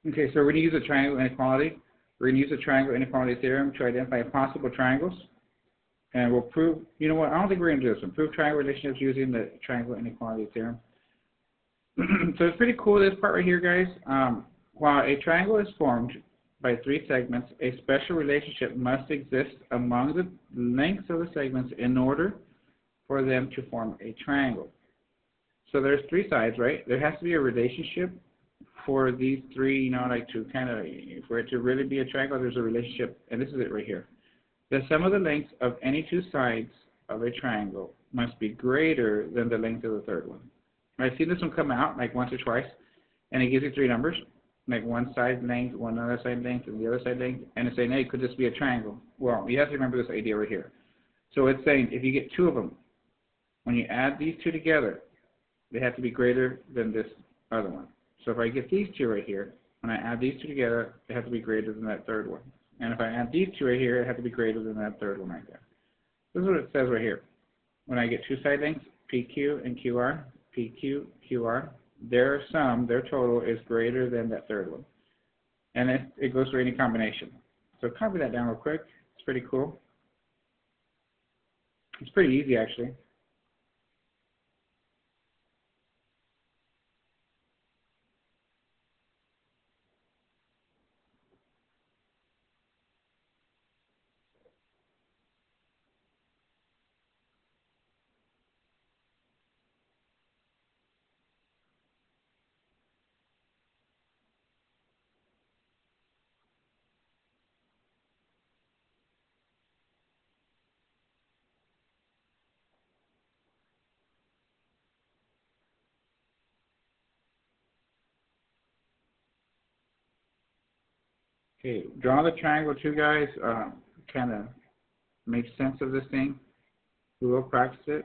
Okay, so we're going to use a triangle inequality. We're going to use the triangle inequality theorem to identify possible triangles. And we'll prove, you know what, I don't think we're going to do this one. Prove triangle relationships using the triangle inequality theorem. So it's pretty cool, this part right here, guys. While a triangle is formed by three segments, a special relationship must exist among the lengths of the segments in order for them to form a triangle. So there's three sides, right? There has to be a relationship for these three, you know, like to kind of, for it to really be a triangle, there's a relationship, and this is it right here. The sum of the lengths of any two sides of a triangle must be greater than the length of the third one. I've seen this one come out like once or twice, and it gives you three numbers, like one side length, one other side length, and the other side length, and it's saying, hey, could this be a triangle? Well, you have to remember this idea right here. So it's saying if you get two of them, when you add these two together, they have to be greater than this other one. So if I get these two right here, when I add these two together, they have to be greater than that third one. And if I add these two right here, it has to be greater than that third one right there. This is what it says right here. When I get two side lengths, PQ and QR, PQ, QR, their sum, their total is greater than that third one. And it goes for any combination. So copy that down real quick. It's pretty cool. It's pretty easy, actually. Okay, draw the triangle too, guys. Kind of make sense of this thing. We will practice it.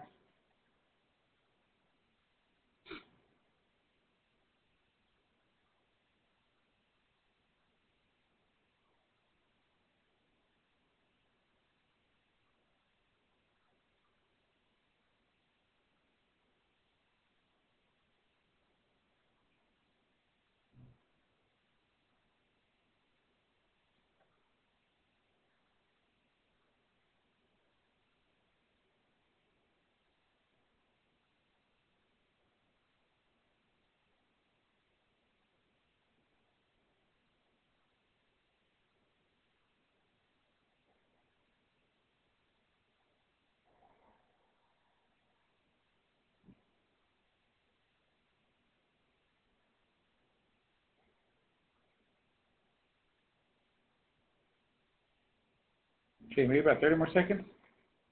Okay, maybe about 30 more seconds.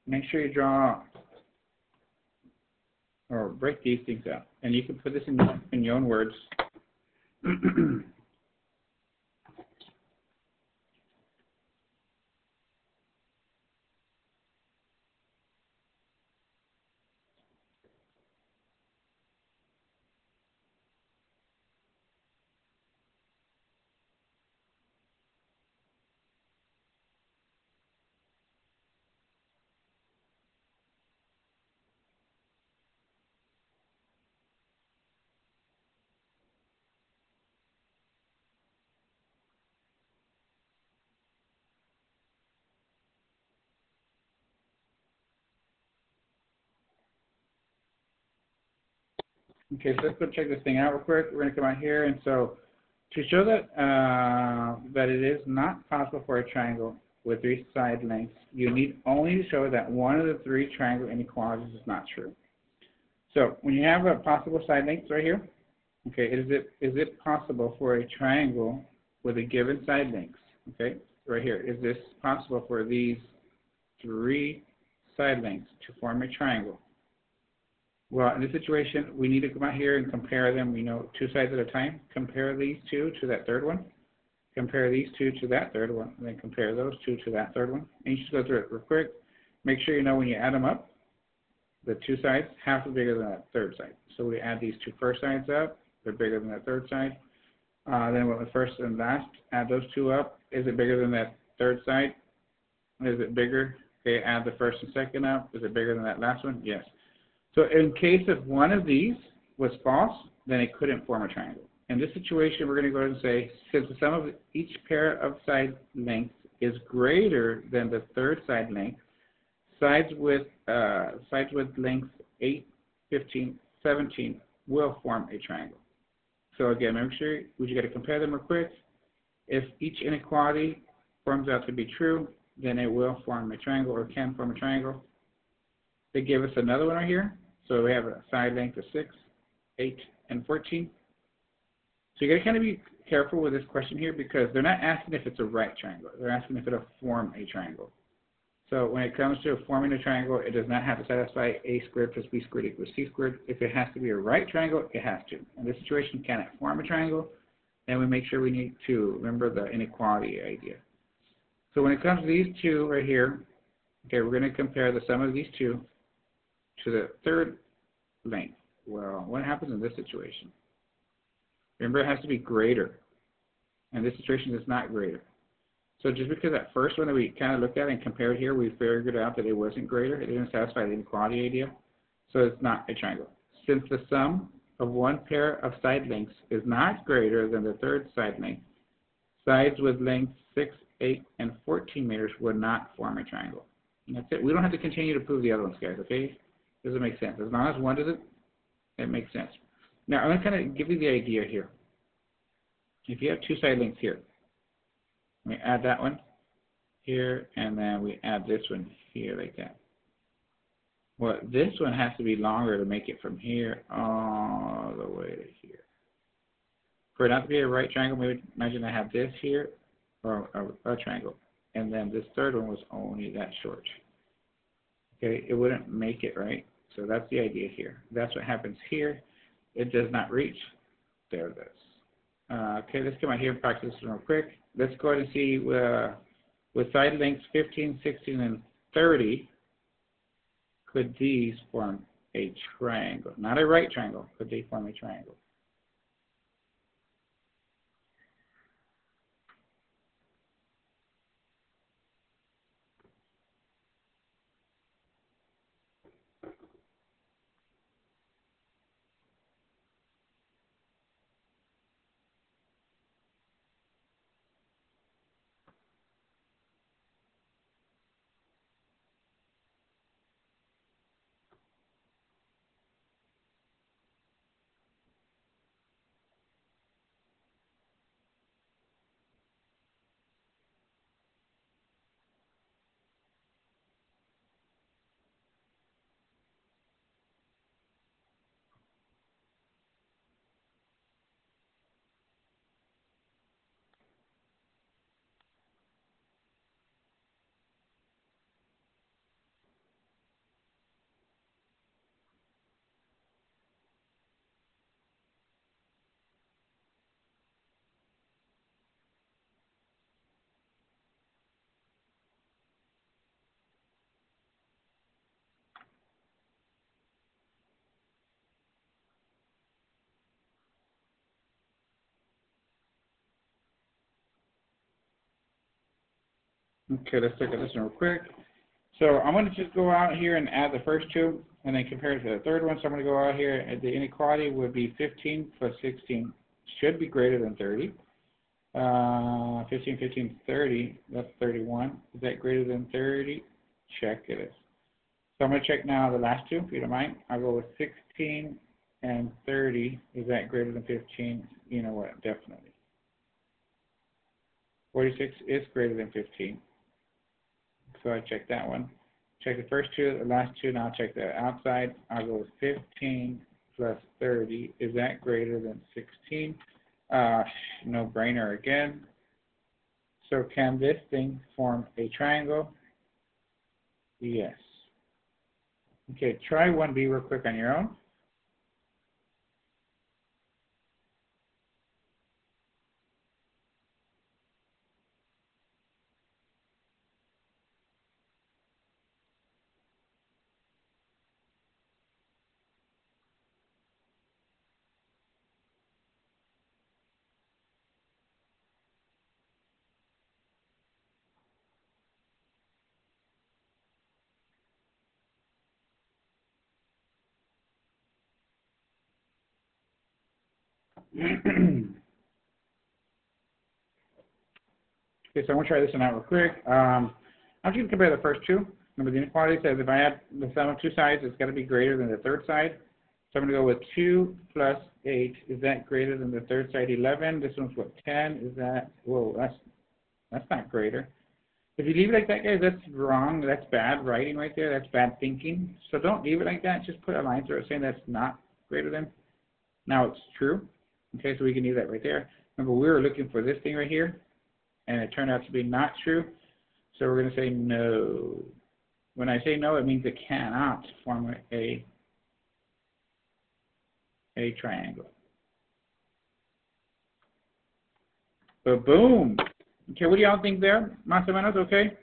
Make sure you draw or break these things out. And you can put this in your own words. Okay, so let's go check this thing out real quick. We're going to come out here, and so to show that that it is not possible for a triangle with three side lengths, you need only to show that one of the three triangle inequalities is not true. So when you have a possible side length right here, okay, is it possible for a triangle with a given side length? Okay, right here, is this possible for these three side lengths to form a triangle? Well, in this situation, we need to come out here and compare them, you know, two sides at a time. Compare these two to that third one. Compare these two to that third one. And then compare those two to that third one. And you just go through it real quick. Make sure you know when you add them up, the two sides, half is bigger than that third side. So we add these two first sides up. They're bigger than that third side. Then with the first and last, add those two up. Is it bigger than that third side? Is it bigger? Okay, add the first and second up. Is it bigger than that last one? Yes. So in case if one of these was false, then it couldn't form a triangle. In this situation, we're going to go ahead and say, since the sum of each pair of side lengths is greater than the third side length, sides with lengths 8, 15, 17 will form a triangle. So again, make sure we got to compare them real quick. If each inequality forms out to be true, then it will form a triangle or can form a triangle. They give us another one right here. So we have a side length of 6, 8, and 14. So you got to kind of be careful with this question here because they're not asking if it's a right triangle. They're asking if it'll form a triangle. So when it comes to forming a triangle, it does not have to satisfy a squared plus b squared equals c squared. If it has to be a right triangle, it has to. In this situation, can it form a triangle? Then we make sure we need to remember the inequality idea. So when it comes to these two right here, okay, we're going to compare the sum of these two to the third length. Well, what happens in this situation? Remember, it has to be greater. And this situation is not greater. So just because that first one that we kind of looked at and compared here, we figured out that it wasn't greater, it didn't satisfy the inequality idea, so it's not a triangle. Since the sum of one pair of side lengths is not greater than the third side length, sides with lengths 6, 8, and 14 meters would not form a triangle. And that's it. We don't have to continue to prove the other ones, guys, okay? Does it make sense? As long as one does it, it makes sense. Now, I'm going to kind of give you the idea here. If you have two side lengths here, we add that one here, and then we add this one here like that. Well, this one has to be longer to make it from here all the way to here. For it not to be a right triangle, maybe imagine I have this here, or a triangle, and then this third one was only that short. Okay, it wouldn't make it, right? So that's the idea here. That's what happens here. It does not reach. There it is. Okay, let's come out here and practice this real quick. Let's go ahead and see with side lengths 15, 16, and 30, could these form a triangle? Not a right triangle. Could they form a triangle? Okay, let's look at this one real quick. So I'm going to just go out here and add the first two and then compare it to the third one. So I'm going to go out here and the inequality would be 15 plus 16 should be greater than 30. 15, 15, 30, that's 31. Is that greater than 30? Check it is. So I'm going to check now the last two, if you don't mind. I'll go with 16 and 30. Is that greater than 15? You know what, definitely. 46 is greater than 15. So I check that one. Check the first two, the last two, now I'll check the outside. I'll go with 15 plus 30. Is that greater than 16? No brainer again. So can this thing form a triangle? Yes. Okay, try 1B real quick on your own. Okay, so I'm going to try this one out real quick. I'm just going to compare the first two. Remember, the inequality says if I add the sum of two sides, it's got to be greater than the third side. So I'm going to go with 2 plus 8. Is that greater than the third side, 11? This one's what, 10? Is that, whoa, that's not greater. If you leave it like that, guys, that's wrong. That's bad writing right there. That's bad thinking. So don't leave it like that. Just put a line through it saying that's not greater than. Now it's true. Okay, so we can leave that right there. Remember, we were looking for this thing right here, and it turned out to be not true. So we're going to say no. When I say no, it means it cannot form a triangle. But boom. Okay, what do y'all think there? Más o menos, okay?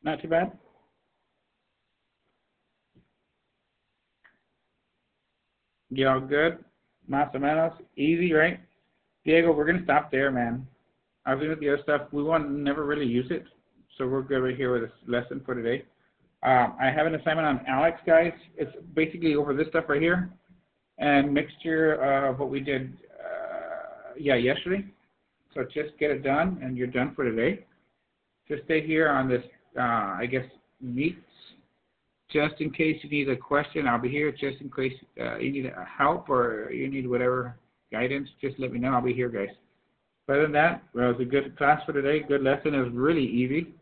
Not too bad? Y'all good? Más o menos? Easy, right? Diego, we're going to stop there, man. I was doing the other stuff. We want to never really use it. So we're good right here with this lesson for today. I have an assignment on Alex, guys. It's basically over this stuff right here. And mixture of what we did, yesterday. So just get it done, and you're done for today. Just stay here on this, I guess, meets. Just in case you need a question, I'll be here. Just in case you need help or you need whatever guidance, just let me know. I'll be here, guys. But other than that, well, it was a good class for today. Good lesson. It was really easy.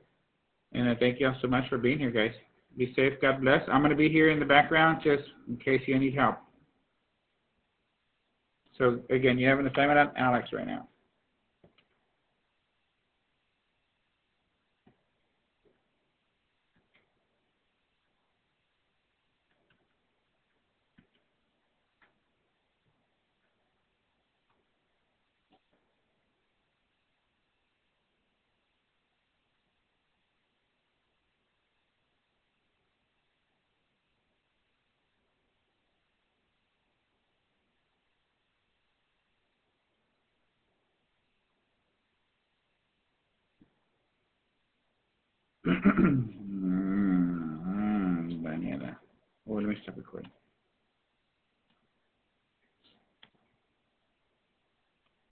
And I thank you all so much for being here, guys. Be safe. God bless. I'm going to be here in the background just in case you need help. So, again, you have an assignment on Alex right now.